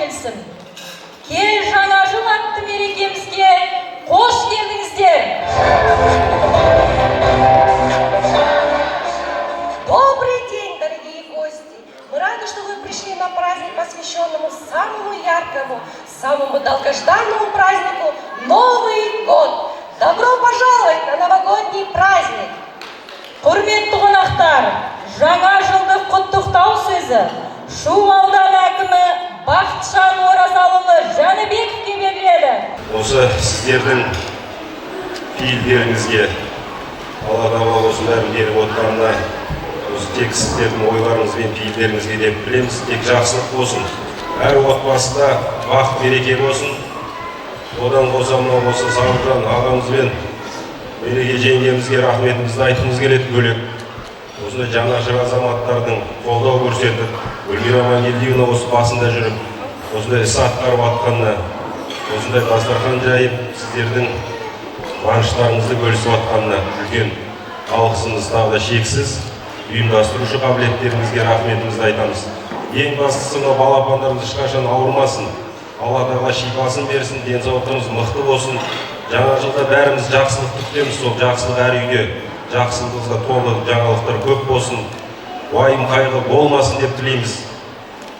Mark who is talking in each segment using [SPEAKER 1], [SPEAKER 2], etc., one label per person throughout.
[SPEAKER 1] келсін. Кел жаңа жыл атты мерекемізге қош келдіңіздер.
[SPEAKER 2] Добрый день, дорогие гости! Мы рады, что вы пришли на праздник, посвященному самому яркому, самому долгожданному празднику Новый год. Добро пожаловать на новогодний праздник!
[SPEAKER 1] Құрметті қонақтар, жаңа жылдық құттықтау сөзі Шу ауданы әкімі Бақытжан Оразалыұлы Жәнібековке беріледі.
[SPEAKER 3] Осы сіздердің пейілдеріңізге, Алла тағала осының бәрін беріп отырғанына, осы тек сіздердің ойларыңыз бен пейілдеріңізге деп білеміз, тек жақсылық болсын. Әр отбасыда бақыт береке болсын. Одан қоса мынау осы Сауыржан ағамыз бен Мереке жеңгемізге рахметімізді айтқымыз келеді бөлек. Осындай жанашыр азаматтардың қолдау көрсетіп, Гүлмира Амангелдиевна осы басында жүріп, осындай іс атқарып атқанына, осындай дастархан жайып, сіздердің қуаныштарыңызды бөлісіп атқанына үлкен алғысымыз тағы да шексіз. Ұйымдастырушы қабілеттеріңізге рахметімізді айтамыз. Ең бастысы мына балапандарымыз ешқашан ауырмасын. Алла тағала шипасын берсін, денсаулығымыз мықты болсын. Жаңа жылда бәріміз жақсылық күтеміз, сол жақсылық әр үйде, жақсылығымызға толы жаңалықтар көп болсын, уайым қайғы болмасын деп тілейміз.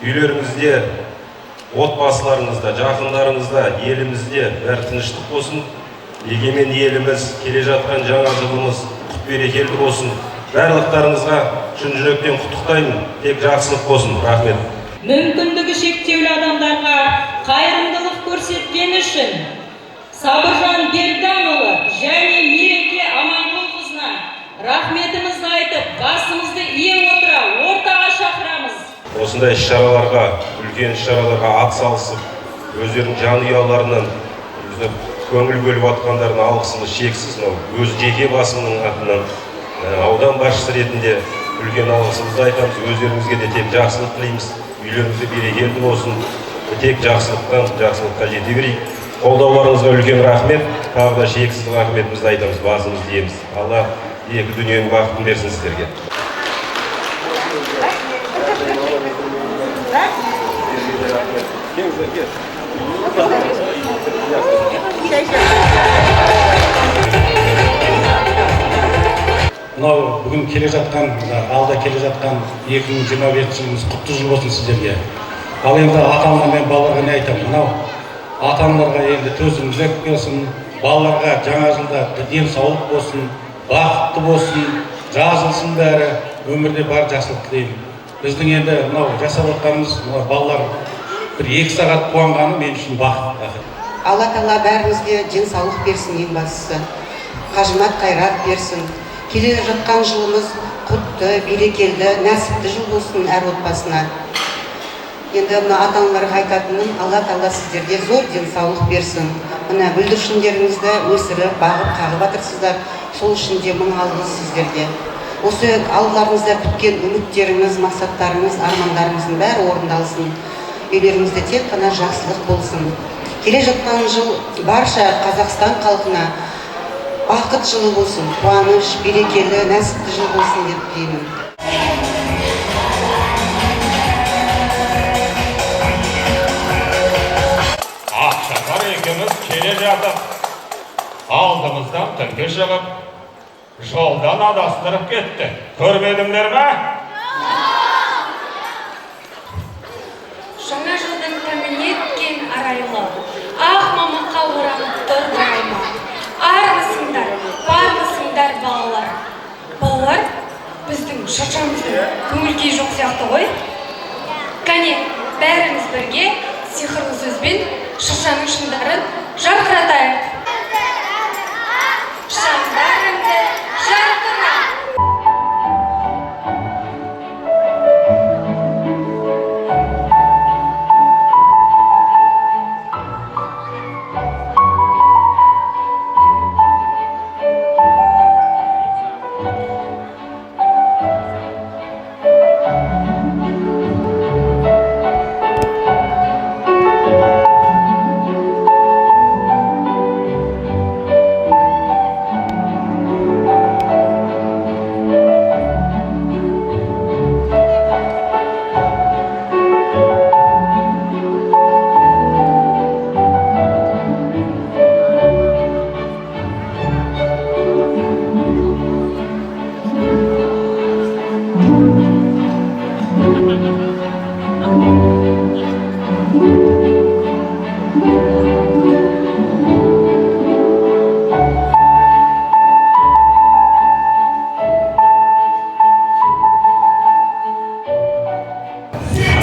[SPEAKER 3] Үйлеріңізде, отбасыларыңызда, жақындарыңызда, елімізде бәрі тыныштық болсын. Егемен еліміз, келе жатқан жаңа жылымыз құт берекелі болсын. Барлықтарыңызға шын жүректен құттықтаймын, тек жақсылық болсын. Рахмет.
[SPEAKER 1] Мүмкіндігі шектеулі адамдарға қайырымдылық көрсеткен үшін Сабыржан Берданұлы және Мереке Аманғұлқызына рахметімізді айтып, басымызды ие отыра ортаға шақырамыз.
[SPEAKER 3] Осындай іс-шараларға, үлкен іс-шараларға атсалысып, өздерінің жанұяларынан көңіл бөліп атқандарына алғысымыз шексіз. Өз жеке басымның атынан аудан басшысы ретінде үлкен алғысымызды айтамыз. Өздеріңізге де тек жақсылық тілейміз. Үйлеріңізде берекелі болсын. Тек жақсылықтан жақсылыққа жете берейік. Қолдауларыңызға үлкен рахмет, тағы да шексіз рахметімізді айтамыз, басымызды иеміз. Алла екі дүниенің бақытын берсін сіздерге.
[SPEAKER 4] Мынау бүгін келе жатқан, алда келе жатқан 2025 жылымыз құтты жыл болсын сіздерге. Ал енді ата-ана мен балаларға не айтамын? Мынау ата-аналарға енді төзімділік болсын, балаларға жаңа жылда денсаулық болсын, бақытты болсын, жазылсын бәрі, өмірде бар жақсылық тілеймін. Біздің енді мынау жасап отқанымыз, балалар бір 2 сағат қуанғаны мен үшін бақыт.
[SPEAKER 5] Алла тағала бәрімізге денсаулық берсін, ең бастысы. Қажымат қайрат берсін. Келе жатқан жылымыз құтты, берекелі, нәсіпті жыл болсын әр отбасына. Енді мына ата-аналарға айтатыным, Алла тағала сіздерге зор денсаулық берсін. Мына бүлдіршіндеріңізді өсіріп, бағып, қағып жатырсыздар. Сол үшін де мың алғыс сіздерге. Осы алдарыңызда күткен үміттеріңіз, мақсаттарыңыз, армандарыңыздың бәрі орындалсын. Үйлеріңізде тек қана жақсылық болсын. Келе жатқан жыл барша Қазақстан халқына бақыт жылы болсын, қуаныш, берекелі, нәсіпті жыл болсын деп тілеймін.
[SPEAKER 6] Ақшақар екеуміз келе жатып, алдымыздан түнге шығып, жолдан адастырып кетті. Көрмедіңдер ме?
[SPEAKER 7] Жаңа жылдың күніне еткен арайлы, ақ мамыққа оранып тұр арайма. Армысыңдар, бармысыңдар балалар. Балалар, біздің шыршамыздың көңіл-күй жоқ сияқты ғой. Кәне, бәріміз бірге сиқырлы сөзбен шыршаның шыңдарын жарқыратайық. Шаңдарыңды жарқыра.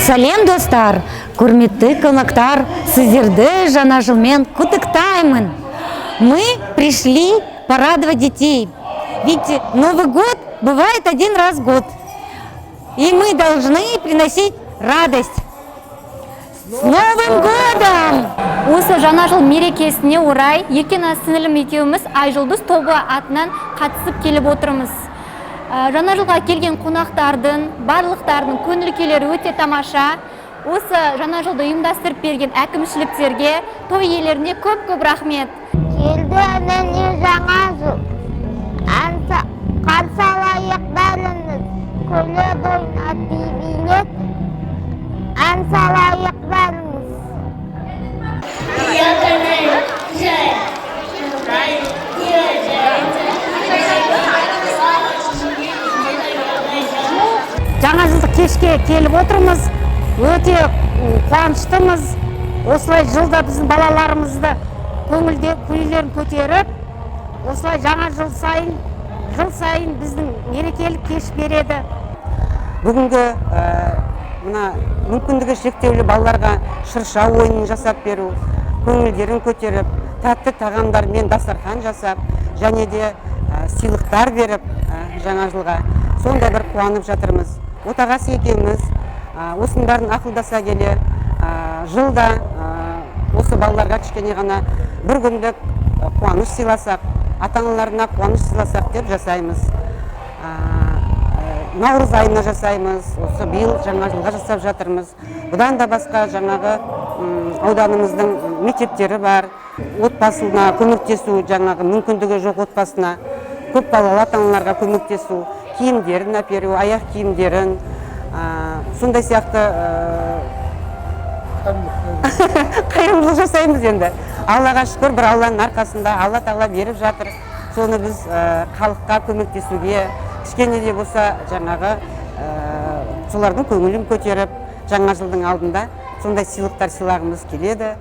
[SPEAKER 8] Сәлем достар, құрметті қонақтар, сіздерді жаңа жылмен құттықтаймын. Мы пришли порадовать детей, ведь Новый год бывает один раз в год, и мы должны приносить радость. С Новым годом!
[SPEAKER 9] Осы жаңа жыл мерекесіне орай Еркен сіңілім екеуміз Айжұлдыз тобы атынан қатысып келіп отырмыз. Жаңа жылға келген қонақтардың, барлықтардың көңіл күйлері өте тамаша. Осы жаңа жылды ұйымдастырып берген әкімшіліктерге, той иелеріне көп рахмет.
[SPEAKER 10] Келді міне жаңа жыл, қарсы алайық бәріміз, көйлек ойнап билеп, ән салайық бәріміз.
[SPEAKER 8] Жаңа жылдық кешке келіп отырмыз, өте қуаныштымыз. Осылай жылда біздің балаларымызды көңілде күйлерін көтеріп, осылай жаңа жыл сайын біздің мерекелік кеш береді.
[SPEAKER 5] Бүгінгі мына мүмкіндігі шектеулі балаларға шырша ойынын жасап беру, көңілдерін көтеріп, тәтті тағамдармен дастархан жасап, және де сыйлықтар беріп жаңа жылға сонда бір қуанып жатырмыз. Отағасы екеуміз осының бәрін ақылдаса келе, жылда осы балаларға кішкене ғана бір күндік қуаныш сыйласақ, ата-аналарына қуаныш сыйласақ деп жасаймыз. Наурыз айына жасаймыз, осы биыл жаңа жылға жасап жатырмыз. Бұдан да басқа жаңағы ауданымыздың мектептері бар, отбасына көмектесу, жаңағы мүмкіндігі жоқ отбасына, көп балалы ата-аналарға көмектесу, киімдерін әперу, аяқ киімдерін, сондай сияқты қайырымдылық жасаймыз енді. Аллаға шүкір, бір Алланың арқасында Алла Тағала беріп жатыр. Соны біз халыққа көмектесуге, кішкене де болса жаңағы солардың көңілін көтеріп, жаңа жылдың алдында сондай сыйлықтар сыйлағымыз келеді.